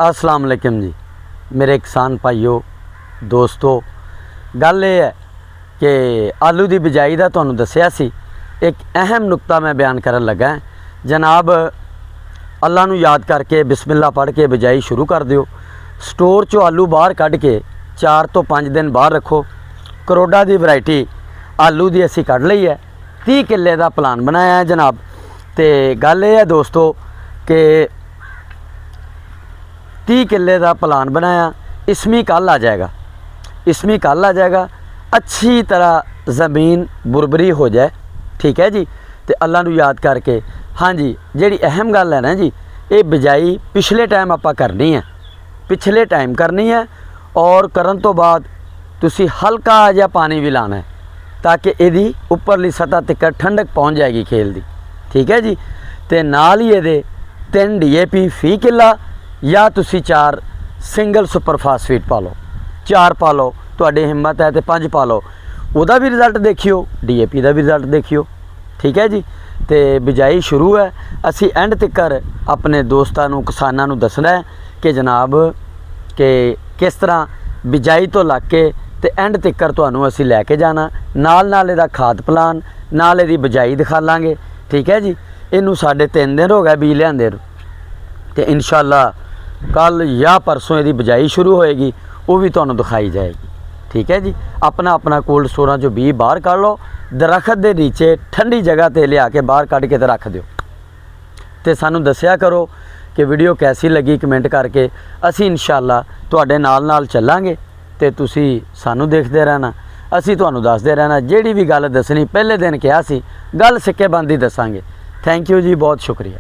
अस्सलाम वालेकुम जी मेरे किसान भाइयों दोस्तों, गल ये है कि आलू की बिजाई का तुहानूं दस्सिया सी। एक अहम नुकता मैं बयान करन लगा। जनाब अल्लाह नूं याद करके बिस्मिल्लाह पढ़ के बिजाई शुरू कर दिओ। स्टोर चो आलू बाहर कढ़ के 4 तो 5 दिन बाहर रखो। करोड़ा की वैरायटी आलू की असी कढ़ लई है। 30 किले का प्लान बनाया है जनाब। तो गल ये है दोस्तों कि 30 किले का प्लान बनाया। इसमी कल आ जाएगा, इसमी कल आ जाएगा। अच्छी तरह ज़मीन बुरबरी हो जाए, ठीक है जी। तो अल्लाह नूं याद करके हाँ जी, जिहड़ी अहम गल है ना जी, ये बिजाई पिछले टाइम आपां करनी है, पिछले टाइम करनी है। और करन तो बाद तुसी हल्का जिहा पानी भी लाना है ताकि इहदी उपरली सतह तक ठंडक पहुँच जाएगी खेल दी, ठीक है जी। तो नाल ही इहदे 3 DAP फी किला या तुसी 4 सिंगल सुपर फास्फेट पा लो, 4 पा लो, तुहाडी हिम्मत है तो 5 पा लो। उहदा भी रिजल्ट देखियो, DAP का भी रिजल्ट देखियो, ठीक है जी। तो बिजाई शुरू है। असी एंड तक अपने दोस्तों नूं किसानां नूं दसना है कि जनाब कि किस तरह बिजाई तो लग के ते एंड तक तुहानूं असी लैके जाना। नाल इहदा खाद प्लान नाल इहदी बिजाई दिखा लांगे, ठीक है जी। इनू 3.5 दिन हो गए बीज लिआंदे नूं, ते इंशाअल्लाह कल या परसों इहदी बिजाई शुरू होएगी, वो भी तुहानूं दिखाई जाएगी, ठीक है जी। अपना अपना कोल्ड स्टोरां चों बीज बाहर कढ़ लो, दरख्त दे नीचे ठंडी जगह ते लिया के बाहर कढ़ के ते रख दिओ। ते सानूं दस्सिया करो कि वीडियो कैसी लगी, कमेंट करके। असी इंशाअल्लाह तुहाडे नाल चलांगे ते तुसी सानूं देखदे रहना, असी तुहानूं दसदे रहना। जिहड़ी भी गल दसनी पहले दिन कहा सी, गल सिक्के बंद ही दसांगे। थैंक यू जी, बहुत शुक्रिया।